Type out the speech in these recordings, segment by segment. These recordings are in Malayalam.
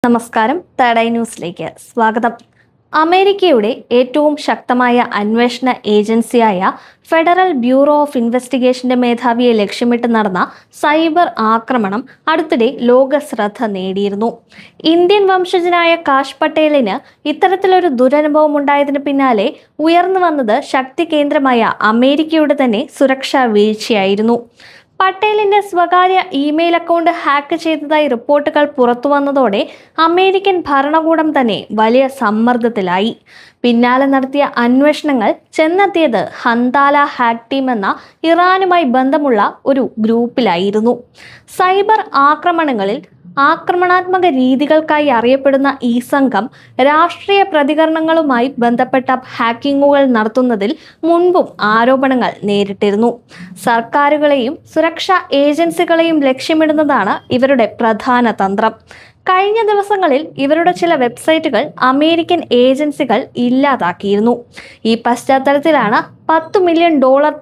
നമസ്കാരം. തേർഡ് ഐ ന്യൂസിലേക്ക് സ്വാഗതം. അമേരിക്കയുടെ ഏറ്റവും ശക്തമായ അന്വേഷണ ഏജൻസിയായ ഫെഡറൽ ബ്യൂറോ ഓഫ് ഇൻവെസ്റ്റിഗേഷന്റെ മേധാവിയെ ലക്ഷ്യമിട്ട് നടന്ന സൈബർ ആക്രമണം അടുത്തിടെ ലോക ശ്രദ്ധ നേടിയിരുന്നു. ഇന്ത്യൻ വംശജനായ കാഷ് പട്ടേലിന് ഇത്തരത്തിലൊരു ദുരനുഭവം ഉണ്ടായതിനു പിന്നാലെ ഉയർന്നു വന്നത് ശക്തി കേന്ദ്രമായ അമേരിക്കയുടെ തന്നെ സുരക്ഷാ വീഴ്ചയായിരുന്നു. പട്ടേലിന്റെ സ്വകാര്യ ഇമെയിൽ അക്കൗണ്ട് ഹാക്ക് ചെയ്തതായി റിപ്പോർട്ടുകൾ പുറത്തു വന്നതോടെ അമേരിക്കൻ ഭരണകൂടം തന്നെ വലിയ സമ്മർദ്ദത്തിലായി. പിന്നാലെ നടത്തിയ അന്വേഷണങ്ങൾ ചെന്നെത്തിയത് ഹന്താല ഹാക്ക് ടീം എന്ന ഇറാനുമായി ബന്ധമുള്ള ഒരു ഗ്രൂപ്പിലായിരുന്നു. സൈബർ ആക്രമണങ്ങളിൽ ആക്രമണാത്മക രീതികൾക്കായി അറിയപ്പെടുന്ന ഈ സംഘം രാഷ്ട്രീയ പ്രതികരണങ്ങളുമായി ബന്ധപ്പെട്ട ഹാക്കിങ്ങുകൾ നടത്തുന്നതിൽ മുൻപും ആരോപണങ്ങൾ നേരിട്ടിരുന്നു. സർക്കാരുകളെയും സുരക്ഷാ ഏജൻസികളെയും ലക്ഷ്യമിടുന്നതാണ് ഇവരുടെ പ്രധാന തന്ത്രം. കഴിഞ്ഞ ദിവസങ്ങളിൽ ഇവരുടെ ചില വെബ്സൈറ്റുകൾ അമേരിക്കൻ ഏജൻസികൾ ഇല്ലാതാക്കിയിരുന്നു. ഈ പശ്ചാത്തലത്തിലാണ് $10 മില്യൺ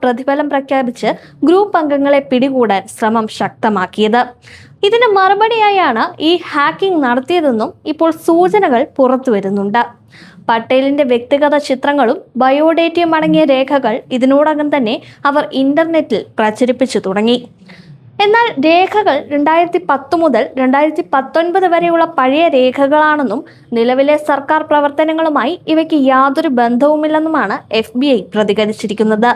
പ്രതിഫലം പ്രഖ്യാപിച്ച് ഗ്രൂപ്പ് അംഗങ്ങളെ പിടികൂടാൻ ശ്രമം ശക്തമാക്കിയത്. ഇതിന് മറുപടിയായാണ് ഈ ഹാക്കിംഗ് നടത്തിയതെന്നും ഇപ്പോൾ സൂചനകൾ പുറത്തു വരുന്നുണ്ട്. പട്ടേലിന്റെ വ്യക്തിഗത ചിത്രങ്ങളും ബയോഡേറ്റയും അടങ്ങിയ രേഖകൾ ഇതിനോടകം തന്നെ അവർ ഇന്റർനെറ്റിൽ പ്രചരിപ്പിച്ചു തുടങ്ങി. എന്നാൽ രേഖകൾ 2010 മുതൽ 2019 വരെയുള്ള പഴയ രേഖകളാണെന്നും നിലവിലെ സർക്കാർ പ്രവർത്തനങ്ങളുമായി ഇവയ്ക്ക് യാതൊരു ബന്ധവുമില്ലെന്നുമാണ് FBI പ്രതികരിച്ചിരിക്കുന്നത്.